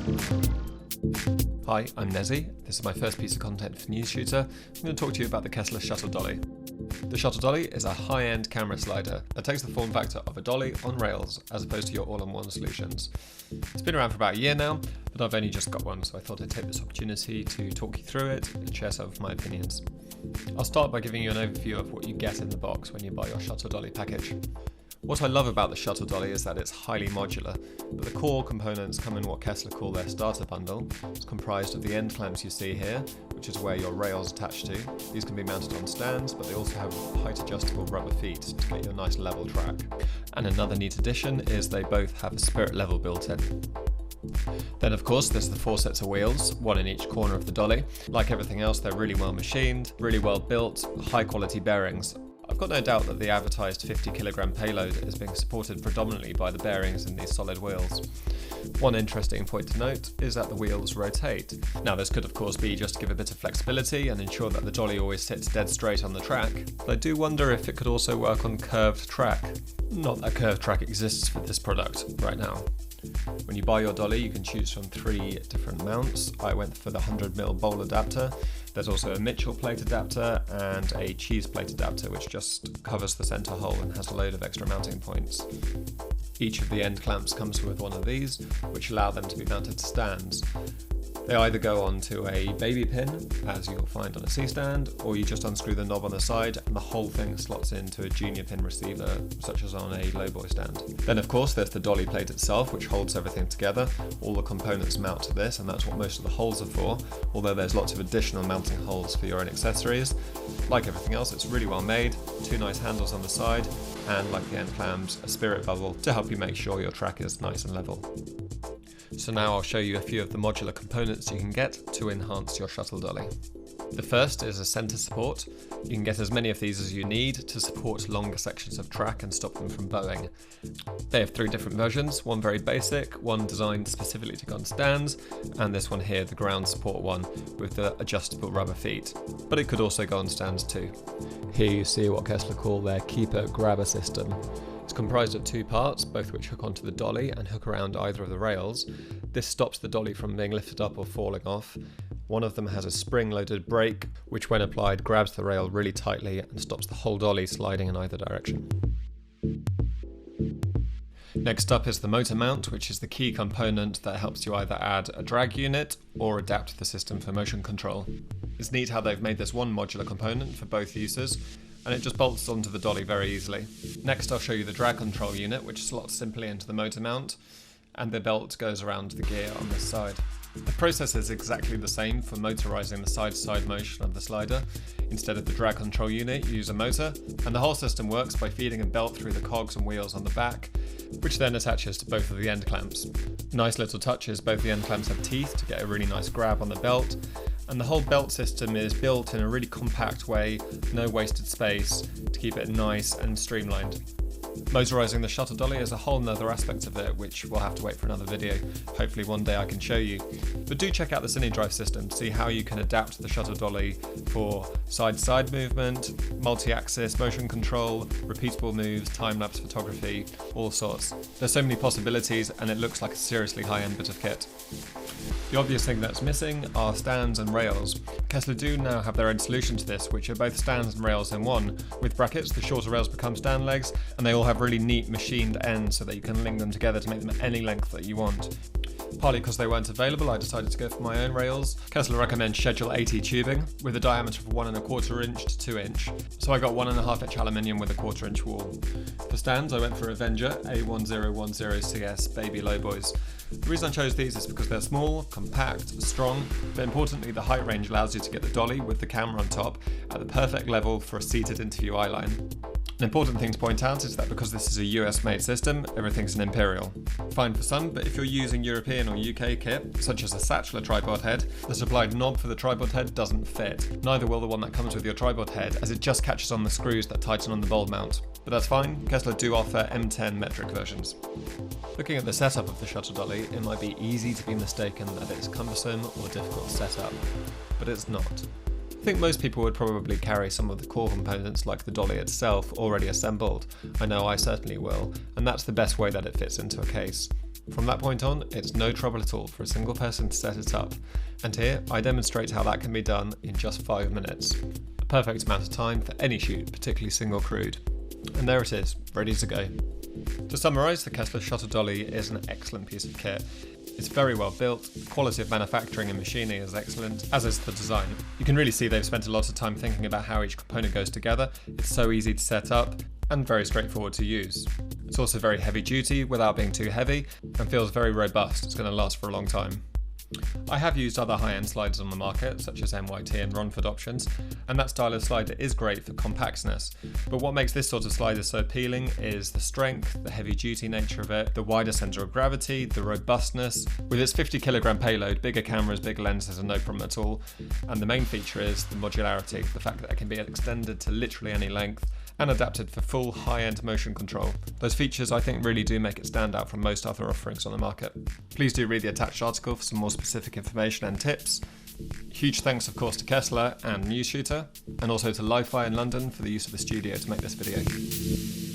Hi, I'm Nezih. This is my first piece of content for Newsshooter. I'm going to talk to you about the Kessler Shuttle Dolly. The Shuttle Dolly is a high-end camera slider that takes the form factor of a dolly on rails as opposed to your all-in-one solutions. It's been around for about a year now, but I've only just got one, so I thought I'd take this opportunity to talk you through it and share some of my opinions. I'll start by giving you an overview of what you get in the box when you buy your Shuttle Dolly package. What I love about the Shuttle Dolly is that it's highly modular, but the core components come in what Kessler call their starter bundle. It's comprised of the end clamps you see here, which is where your rails attach to. These can be mounted on stands, but they also have height adjustable rubber feet to get you a nice level track. And another neat addition is they both have a spirit level built in. Then of course there's the 4 sets of wheels, one in each corner of the dolly. Like everything else, they're really well machined, really well built, high quality bearings. I've got no doubt that the advertised 50 kilogram payload is being supported predominantly by the bearings in these solid wheels. One interesting point to note is that the wheels rotate. Now this could of course be just to give a bit of flexibility and ensure that the dolly always sits dead straight on the track, but I do wonder if it could also work on curved track. Not that curved track exists for this product right now. When you buy your dolly, you can choose from 3 different mounts. I went for the 100mm bowl adapter. There's also a Mitchell plate adapter and a cheese plate adapter, which just covers the center hole and has a load of extra mounting points. Each of the end clamps comes with one of these, which allow them to be mounted to stands. They either go onto a baby pin, as you'll find on a C-stand, or you just unscrew the knob on the side and the whole thing slots into a junior pin receiver, such as on a lowboy stand. Then of course there's the dolly plate itself, which holds everything together. All the components mount to this, and that's what most of the holes are for, although there's lots of additional mounting holes for your own accessories. Like everything else, it's really well made, 2 nice handles on the side, and like the end clamps, a spirit bubble to help you make sure your track is nice and level. So now I'll show you a few of the modular components you can get to enhance your Shuttle Dolly. The first is a center support. You can get as many of these as you need to support longer sections of track and stop them from bowing. They have 3 different versions, one very basic, one designed specifically to go on stands, and this one here, the ground support one, with the adjustable rubber feet. But it could also go on stands too. Here you see what Kessler call their keeper grabber system. It's comprised of 2 parts, both which hook onto the dolly and hook around either of the rails. This stops the dolly from being lifted up or falling off. One of them has a spring-loaded brake, which when applied grabs the rail really tightly and stops the whole dolly sliding in either direction. Next up is the motor mount, which is the key component that helps you either add a drag unit or adapt the system for motion control. It's neat how they've made this one modular component for both uses, and it just bolts onto the dolly very easily. Next I'll show you the drag control unit, which slots simply into the motor mount, and the belt goes around the gear on this side. The process is exactly the same for motorizing the side-to-side motion of the slider. Instead of the drag control unit, you use a motor, and the whole system works by feeding a belt through the cogs and wheels on the back, which then attaches to both of the end clamps. Nice little touch is both the end clamps have teeth to get a really nice grab on the belt, and the whole belt system is built in a really compact way, no wasted space, to keep it nice and streamlined. Motorizing the Shuttle Dolly is a whole nother aspect of it, which we'll have to wait for another video. Hopefully one day I can show you. But do check out the Cine Drive system to see how you can adapt the Shuttle Dolly for side-to-side movement, multi-axis motion control, repeatable moves, time-lapse photography, all sorts. There's so many possibilities, and it looks like a seriously high-end bit of kit. The obvious thing that's missing are stands and rails. Kessler do now have their own solution to this, which are both stands and rails in one. With brackets, the shorter rails become stand legs, and they all have really neat machined ends so that you can link them together to make them any length that you want. Partly because they weren't available, I decided to go for my own rails. Kessler recommends Schedule 80 tubing with a diameter of 1 1/4 inch to 2 inch. So I got 1 1/2 inch aluminium with a 1/4 inch wall. For stands, I went for Avenger A1010CS Baby Lowboys. The reason I chose these is because they're small, compact, strong, but importantly the height range allows you to get the dolly with the camera on top at the perfect level for a seated interview eyeline. An important thing to point out is that because this is a US made system, everything's an Imperial. Fine for some, but if you're using European or UK kit, such as a Satchler tripod head, the supplied knob for the tripod head doesn't fit. Neither will the one that comes with your tripod head, as it just catches on the screws that tighten on the bulb mount. But that's fine, Kessler do offer M10 metric versions. Looking at the setup of the Shuttle Dolly, it might be easy to be mistaken that it's cumbersome or difficult to set up, but it's not. I think most people would probably carry some of the core components like the dolly itself already assembled. I know I certainly will, and that's the best way that it fits into a case. From that point on, it's no trouble at all for a single person to set it up, and here I demonstrate how that can be done in just 5 minutes. A perfect amount of time for any shoot, particularly single crewed. And there it is, ready to go. To summarise, the Kessler Shuttle Dolly is an excellent piece of kit. It's very well built, the quality of manufacturing and machining is excellent, as is the design. You can really see they've spent a lot of time thinking about how each component goes together. It's so easy to set up and very straightforward to use. It's also very heavy duty without being too heavy and feels very robust. It's going to last for a long time. I have used other high-end sliders on the market, such as MYT and Ronford options, and that style of slider is great for compactness. But what makes this sort of slider so appealing is the strength, the heavy-duty nature of it, the wider centre of gravity, the robustness. With its 50kg payload, bigger cameras, bigger lenses are no problem at all. And the main feature is the modularity, the fact that it can be extended to literally any length and adapted for full high-end motion control. Those features I think really do make it stand out from most other offerings on the market. Please do read the attached article for some more specific information and tips. Huge thanks of course to Kessler and Newsshooter, and also to Li-Fi in London for the use of the studio to make this video.